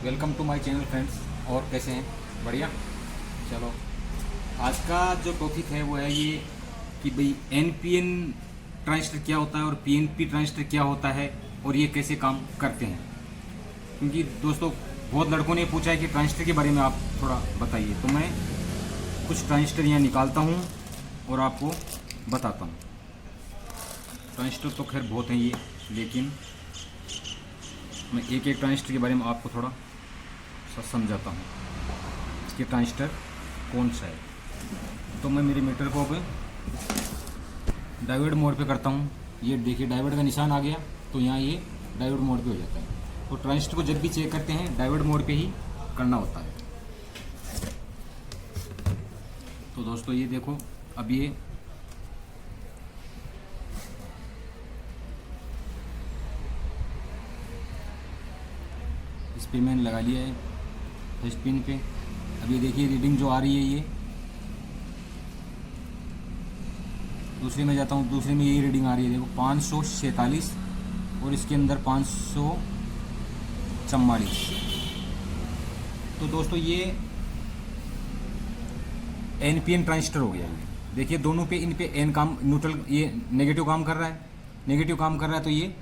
Welcome to my channel friends. और कैसे हैं? बढ़िया। चलो, आज का जो टॉपिक है वो है ये कि भाई एनपीएन ट्रांजिस्टर क्या होता है और पीएनपी ट्रांजिस्टर क्या होता है और ये कैसे काम करते हैं। क्योंकि दोस्तों बहुत लड़कों ने पूछा है कि ट्रांजिस्टर के बारे में आप थोड़ा बताइए, तो मैं कुछ ट्रांजिस्टर यहाँ निकालता हूँ और आपको बताता हूँ। ट्रांजिस्टर तो खैर बहुत हैं ये, लेकिन मैं एक एक ट्रांजिस्टर के बारे में आपको थोड़ा सा समझाता हूँ कि ट्रांजिस्टर कौन सा है। तो मैं मेरे मीटर को अब डायोड मोड पे करता हूँ। ये देखिए डायोड का निशान आ गया, तो यहाँ ये डायोड मोड पे हो जाता है। तो ट्रांजिस्टर को जब भी चेक करते हैं डायोड मोड पे ही करना होता है। तो दोस्तों ये देखो, अब ये इस पे मैंने लगा लिया है फर्स्ट पिन पे। अब ये देखिए रीडिंग जो आ रही है ये दूसरे में जाता हूँ, दूसरे में यही रीडिंग आ रही है। देखो 547 और इसके अंदर 544। तो दोस्तों ये एनपीएन ट्रांजिस्टर हो गया। ये देखिए दोनों पे, इन पे एन काम, न्यूट्रल ये नेगेटिव काम कर रहा है, नेगेटिव काम कर रहा है, तो ये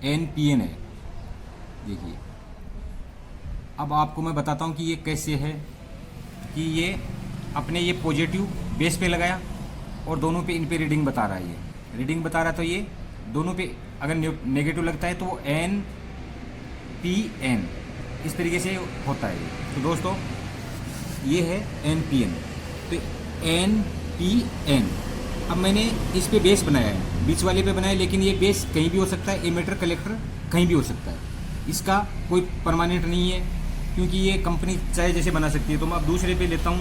एनपीएन है। देखिए अब आपको मैं बताता हूँ कि ये कैसे है। कि ये अपने ये पॉजिटिव बेस पे लगाया और दोनों पे, इन पे रीडिंग बता रहा है। ये रीडिंग बता रहा है, तो ये दोनों पे अगर नेगेटिव लगता है तो वो एन पी एन इस तरीके से होता है। तो दोस्तों ये है एन पी एन। तो एन पी एन, अब मैंने इस पे बेस बनाया है, बीच वाले पे बनाया, लेकिन ये बेस कहीं भी हो सकता है, एमीटर कलेक्टर कहीं भी हो सकता है। इसका कोई परमानेंट नहीं है, क्योंकि ये कंपनी चाहे जैसे बना सकती है। तो मैं अब दूसरे पे लेता हूँ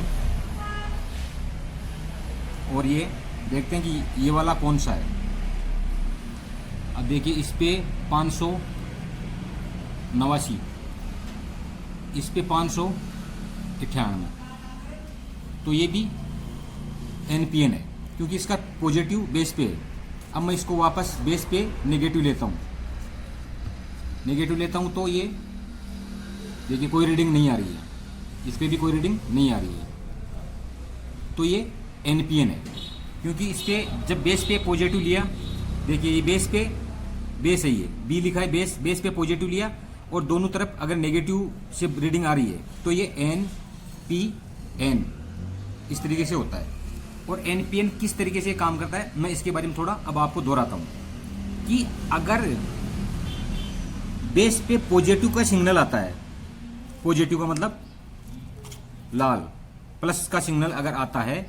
और ये देखते हैं कि ये वाला कौन सा है। अब देखिए इस पे 589, इस पे 598, तो ये भी एनपीएन है, क्योंकि इसका पॉजिटिव बेस पे है। अब मैं इसको वापस बेस पे नेगेटिव लेता हूँ, नेगेटिव लेता हूँ, तो ये देखिए कोई रीडिंग नहीं आ रही है, इस पर भी कोई रीडिंग नहीं आ रही है। तो ये एनपीएन है, क्योंकि इस पे जब बेस पे पॉजिटिव लिया, देखिए ये बेस पे, बेस है, ये बी लिखा है, बेस, बेस पे पॉजिटिव लिया और दोनों तरफ अगर नेगेटिव से रीडिंग आ रही है तो ये एन पी एन इस तरीके से होता है। और एनपीएन किस तरीके से काम करता है मैं इसके बारे में थोड़ा अब आपको दोहराता हूँ। कि अगर बेस पे पॉजिटिव का सिग्नल आता है, पॉजिटिव का मतलब लाल, प्लस का सिग्नल अगर आता है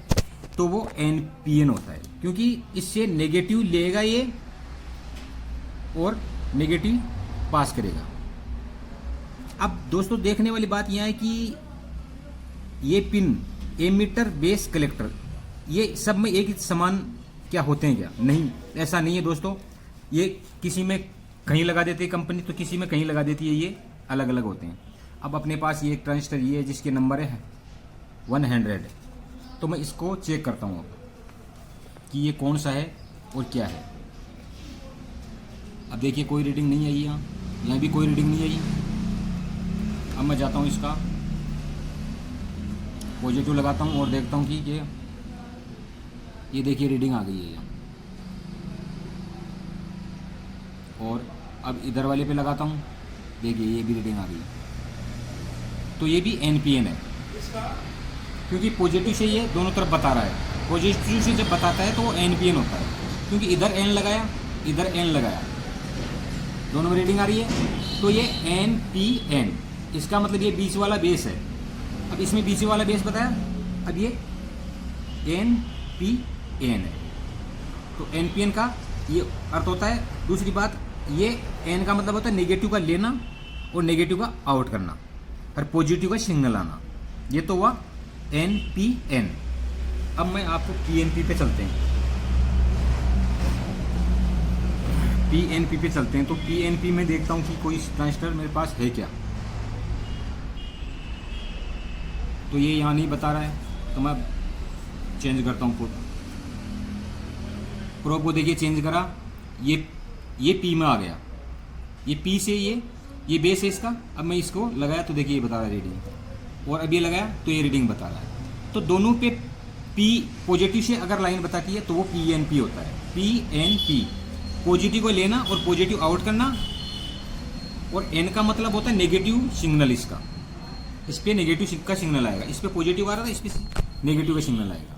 तो वो एनपीएन होता है, क्योंकि इससे नेगेटिव लेगा ये और नेगेटिव पास करेगा। अब दोस्तों देखने वाली बात यह है कि ये पिन, एमीटर, बेस, कलेक्टर, ये सब में एक ही समान क्या होते हैं क्या? नहीं, ऐसा नहीं है दोस्तों। ये किसी में कहीं लगा देती है कंपनी, तो किसी में कहीं लगा देती है, ये अलग अलग होते हैं। अब अपने पास ये एक ट्रांजिस्टर ये है जिसके नंबर है 100, तो मैं इसको चेक करता हूँ अब कि ये कौन सा है और क्या है। अब देखिए कोई रीडिंग नहीं आई, यहाँ भी कोई रीडिंग नहीं आई। अब मैं जाता हूँ इसका पॉजिटिव लगाता हूँ और देखता हूँ कि ये देखिए रीडिंग आ गई है यहाँ। और अब इधर वाले पे लगाता हूँ, देखिए ये भी रीडिंग आ गई। तो ये भी एनपीएन है, क्योंकि पॉजिटिव से ये दोनों तरफ बता रहा है। पॉजिटिव से जब बताता है तो वो एनपीएन होता है, क्योंकि इधर एन लगाया, इधर एन लगाया, दोनों में रीडिंग आ रही है, तो ये एनपीएन। इसका मतलब ये बीच वाला बेस है। अब इसमें बीच वाला बेस बताया, अब ये एनपीएन है। तो एनपीएन का ये अर्थ होता है। दूसरी बात, ये एन का मतलब होता है नेगेटिव का लेना और नेगेटिव का आउट करना और पॉजिटिव का सिग्नल आना। ये तो हुआ एनपीएन। अब मैं आपको पीएनपी पे चलते हैं, पीएनपी पे चलते हैं। तो पीएनपी में देखता हूँ कि कोई ट्रांजिस्टर मेरे पास है क्या। तो ये यहाँ नहीं बता रहा है, तो मैं चेंज करता हूँ प्रोब को। देखिए चेंज करा, ये पी में आ गया, ये पी से ये ये बेस है इसका। अब मैं इसको लगाया तो देखिए ये बता रहा है रीडिंग, और अब ये लगाया तो ये रीडिंग बता रहा है। तो दोनों पे पी पॉजिटिव से अगर लाइन बताती है तो वो PNP होता है। PNP पॉजिटिव को लेना और पॉजिटिव आउट करना, और N का मतलब होता है नेगेटिव सिग्नल। इसका इस पर नेगेटिव का सिग्नल आएगा, इस पर पॉजिटिव आ रहा था, इस पर नेगेटिव का सिग्नल आएगा।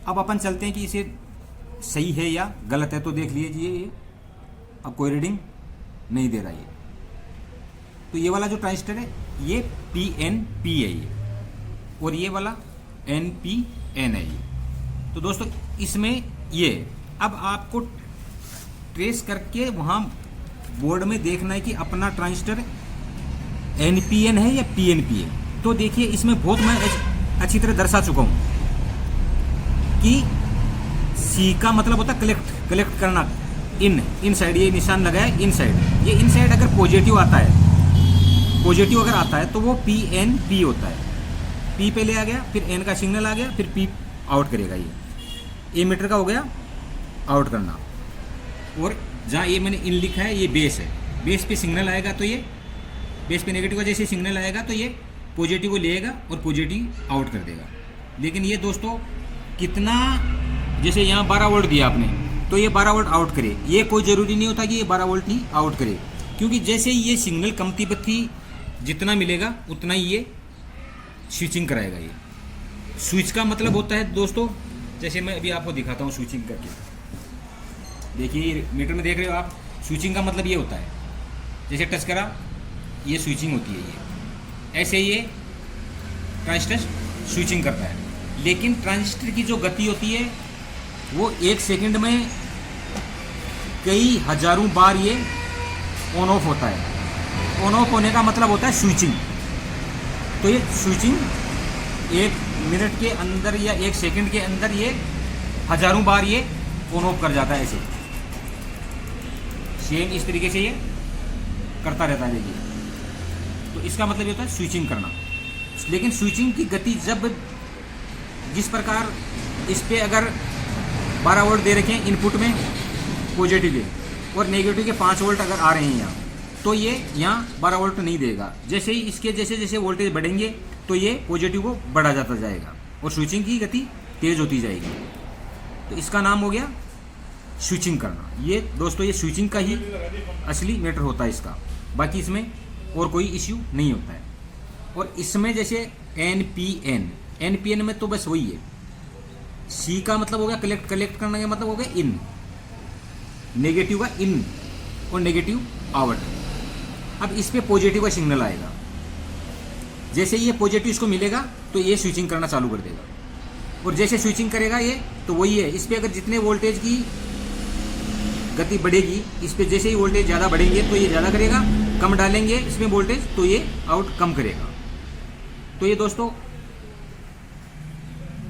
अब अपन चलते हैं कि इसे सही है या गलत है, तो देख लीजिए ये अब कोई रीडिंग नहीं दे रहा है। तो ये वाला जो ट्रांजिस्टर है ये PNP है ये, और ये वाला NPN है ये। तो दोस्तों इसमें ये अब आपको ट्रेस करके वहाँ बोर्ड में देखना है कि अपना ट्रांजिस्टर NPN है या PNP है। तो देखिए इसमें बहुत मैं अच्छी तरह दर्शा चुका हूँ कि C का मतलब होता है कलेक्ट करना, इन साइड ये निशान लगा है इन साइड। ये इन साइड अगर पॉजिटिव आता है, पॉजिटिव अगर आता है तो वो PNP होता है। P पे ले आ गया, फिर N का सिग्नल आ गया, फिर P आउट करेगा। ये एमीटर का हो गया आउट करना। और जहाँ ये मैंने इन लिखा है ये बेस है, बेस पे सिग्नल आएगा तो ये बेस पे नेगेटिव का जैसे सिग्नल आएगा तो ये पॉजिटिव को लेगा और पॉजिटिव आउट कर देगा। लेकिन ये दोस्तों कितना, जैसे यहाँ 12 वोल्ट दिया आपने तो ये 12 वोल्ट आउट करे, ये कोई ज़रूरी नहीं होता कि ये 12 वोल्ट ही आउट करे, क्योंकि जैसे ही ये सिग्नल कमती बत्ती जितना मिलेगा उतना ही ये स्विचिंग कराएगा। ये स्विच का मतलब होता है दोस्तों, जैसे मैं अभी आपको दिखाता हूँ स्विचिंग करके। देखिए मीटर में देख रहे हो आप, स्विचिंग का मतलब ये होता है, जैसे टच करा ये स्विचिंग होती है। ये ऐसे ये ट्रांजिस्टर स्विचिंग करता है। लेकिन ट्रांजिस्टर की जो गति होती है वो 1 सेकंड में कई हजारों बार ये ऑन ऑफ होता है। ऑन ऑफ होने का मतलब होता है स्विचिंग। तो ये स्विचिंग 1 मिनट के अंदर या 1 सेकंड के अंदर ये हजारों बार ये ऑन ऑफ कर जाता है। ऐसे सेम इस तरीके से ये करता रहता है। देखिए तो इसका मतलब ये होता है स्विचिंग करना। लेकिन स्विचिंग की गति जब जिस प्रकार इस पे अगर 12 वोल्ट दे रखे हैं इनपुट में पॉजिटिव के, और नेगेटिव के 5 वोल्ट अगर आ रहे हैं यहाँ, तो ये यहाँ 12 वोल्ट नहीं देगा। जैसे ही इसके जैसे जैसे वोल्टेज बढ़ेंगे तो ये पॉजिटिव को बढ़ा जाता जाएगा और स्विचिंग की गति तेज होती जाएगी। तो इसका नाम हो गया स्विचिंग करना। ये दोस्तों ये स्विचिंग का ही असली मैटर होता है इसका, बाकी इसमें और कोई इश्यू नहीं होता है। और इसमें जैसे NPN में तो बस वही है। C का मतलब हो गया कलेक्ट करने का मतलब हो गया इन, नेगेटिव का इन और नेगेटिव आउट। अब इस पे पॉजिटिव का सिग्नल आएगा, जैसे ये पॉजिटिव इसको मिलेगा तो ये स्विचिंग करना चालू कर देगा, और जैसे स्विचिंग करेगा ये तो वही है। इस पे अगर जितने वोल्टेज की गति बढ़ेगी, इस पे जैसे ही वोल्टेज ज़्यादा बढ़ेंगे तो ये ज़्यादा करेगा, कम डालेंगे इसमें वोल्टेज तो ये आउट कम करेगा। तो ये दोस्तों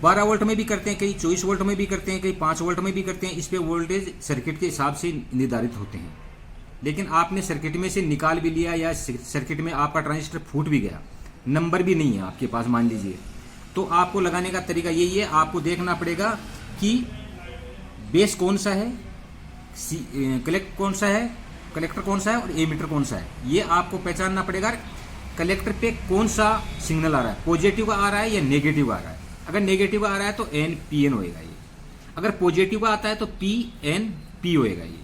12 वोल्ट में भी करते हैं, कई 24 वोल्ट में भी करते हैं, कई 5 वोल्ट में भी करते हैं। इस पे वोल्टेज सर्किट के हिसाब से निर्धारित होते हैं। लेकिन आपने सर्किट में से निकाल भी लिया या सर्किट में आपका ट्रांजिस्टर फूट भी गया, नंबर भी नहीं है आपके पास मान लीजिए, तो आपको लगाने का तरीका यही है। आपको देखना पड़ेगा कि बेस कौन सा है, कलेक्टर कौन सा है और एमीटर कौन सा है। ये आपको पहचानना पड़ेगा। कलेक्टर पे कौन सा सिग्नल आ रहा है, पॉजिटिव का आ रहा है या नेगेटिव आ रहा है। अगर नेगेटिव आ रहा है तो NPN होएगा ये, अगर पॉजिटिव का आता है तो PNP होएगा ये।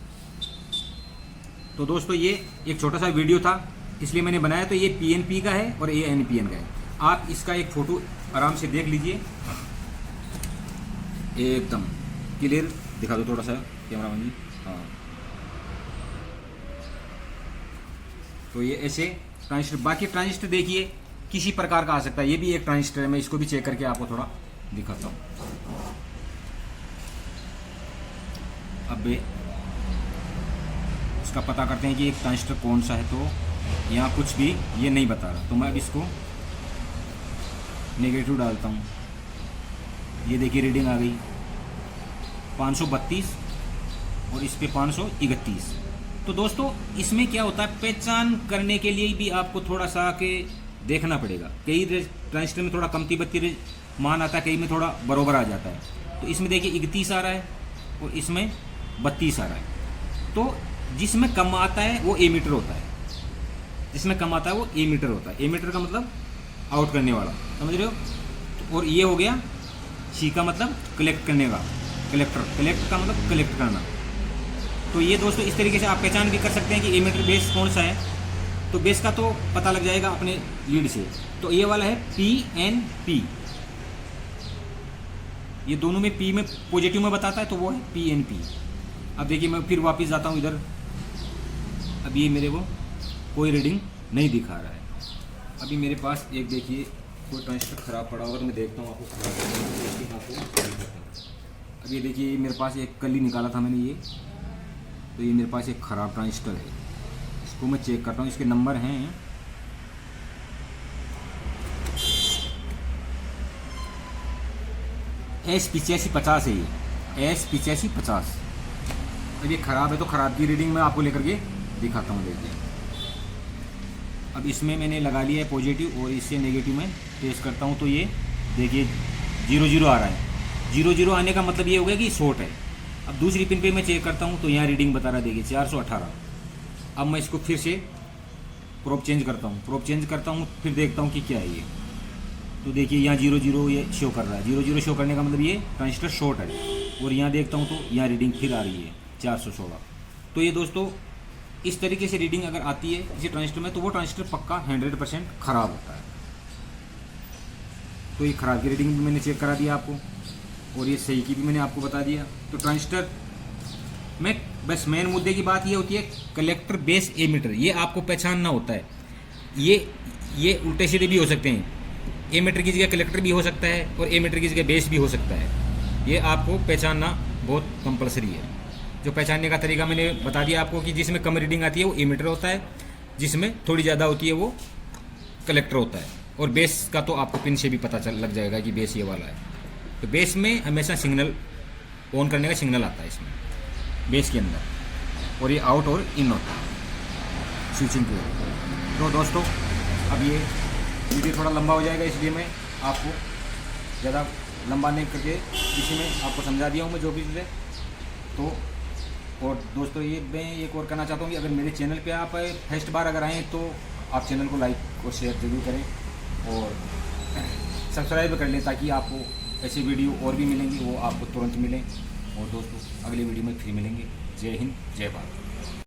तो दोस्तों ये एक छोटा सा वीडियो था इसलिए मैंने बनाया। तो ये PNP का है और ये NPN का है। आप इसका एक फ़ोटो आराम से देख लीजिए, एकदम क्लियर दिखा दो थोड़ा सा कैमरामैन जी। हाँ, तो ये ऐसे ट्रांजिस्टर, बाकी ट्रांजिस्टर देखिए किसी प्रकार का आ सकता है। ये भी एक ट्रांजिस्टर है, मैं इसको भी चेक करके आपको थोड़ा दिखाता हूँ। अब इसका पता करते हैं कि एक ट्रांजिस्टर कौन सा है। तो यहाँ कुछ भी ये नहीं बता रहा, तो मैं अब इसको नेगेटिव डालता हूँ। ये देखिए रीडिंग आ गई 532 और इस पे 531। तो दोस्तों इसमें क्या होता है, पहचान करने के लिए भी आपको थोड़ा सा के देखना पड़ेगा। कई ट्रांजिस्टर में थोड़ा कमती बत्ती मान आता है, कई में थोड़ा बरोबर आ जाता है। तो इसमें देखिए 31 आ रहा है और इसमें 32 आ रहा है। तो जिसमें कम आता है वो एमीटर होता है जिसमें कम आता है वो एमीटर होता है। एमीटर का मतलब आउट करने वाला, समझ रहे हो। और ये हो गया सी का मतलब कलेक्ट करने का, कलेक्टर, कलेक्ट का मतलब कलेक्ट करना। तो ये दोस्तों इस तरीके से आप पहचान भी कर सकते हैं कि एमीटर बेस कौन सा है। तो बेस का तो पता लग जाएगा अपने लीड से। तो ये वाला है PNP, ये दोनों में P में पॉजिटिव में बताता है, तो वो है PNP। अब देखिए मैं फिर वापस जाता हूँ इधर, अब ये मेरे को कोई रीडिंग नहीं दिखा रहा है। अभी मेरे पास एक देखिए कोई ट्रांजिस्टर ख़राब पड़ा होगा, तो मैं देखता हूँ आपको ख़राब। अब ये देखिए मेरे पास एक कल ही निकाला था मैंने ये, तो ये मेरे पास एक ख़राब ट्रांजिस्टर है। इसको मैं चेक करता हूँ, इसके नंबर हैं S8550 है, ये S8550। अब ये ख़राब है तो ख़राब की रीडिंग मैं आपको लेकर के दिखाता हूँ। देखिए अब इसमें मैंने लगा लिया है पॉजिटिव और इससे नेगेटिव में टेस्ट करता हूँ, तो ये देखिए 00 आ रहा है। 00 आने का मतलब ये हो गया कि शॉर्ट है। अब दूसरी पिन पे मैं चेक करता हूँ तो यहाँ रीडिंग बता रहा है, देखिए 418। अब मैं इसको फिर से प्रोब चेंज करता हूँ, फिर देखता हूँ कि क्या है ये। तो देखिए यहाँ 00 ये शो कर रहा है। 00 शो करने का मतलब ये ट्रांजिस्टर शॉर्ट है। और यहाँ देखता हूँ तो यहाँ रीडिंग फिर आ रही है 416। तो ये दोस्तों इस तरीके से रीडिंग अगर आती है किसी ट्रांजिस्टर में, तो वो ट्रांजिस्टर पक्का 100% ख़राब होता है। तो ये ख़राब की रीडिंग भी मैंने चेक करा दिया आपको, और ये सही की भी मैंने आपको बता दिया। तो ट्रांजिस्टर में बस मेन मुद्दे की बात ये होती है कलेक्टर बेस एमीटर, ये आपको पहचानना होता है। ये उल्टे सीधे भी हो सकते हैं, एमीटर की जगह कलेक्टर भी हो सकता है और एमीटर की जगह बेस भी हो सकता है। ये आपको पहचानना बहुत कंपलसरी है। जो पहचानने का तरीका मैंने बता दिया आपको कि जिसमें कम रीडिंग आती है वो एमीटर होता है, जिसमें थोड़ी ज़्यादा होती है वो कलेक्टर होता है। और बेस का तो आपको पिन से भी पता चल लग जाएगा कि बेस ये वाला है। तो बेस में हमेशा सिग्नल ऑन करने का सिग्नल आता है इसमें बेस के अंदर, और ये आउट और इन होता है स्विचिंग के। तो दोस्तों अब ये वीडियो थोड़ा लंबा हो जाएगा, इसलिए मैं आपको ज़्यादा लंबा नहीं करके इसी में आपको समझा दिया हूँ मैं जो भी चीज़ें। तो और दोस्तों ये मैं एक और कहना चाहता हूँ कि अगर मेरे चैनल पे आप फर्स्ट बार अगर आएँ तो आप चैनल को लाइक और शेयर जरूर करें और सब्सक्राइब कर लें, ताकि आपको ऐसे वीडियो और भी मिलेंगे वो आपको तुरंत मिलें। और दोस्तों अगले वीडियो में फिर मिलेंगे। जय हिंद, जय भारत।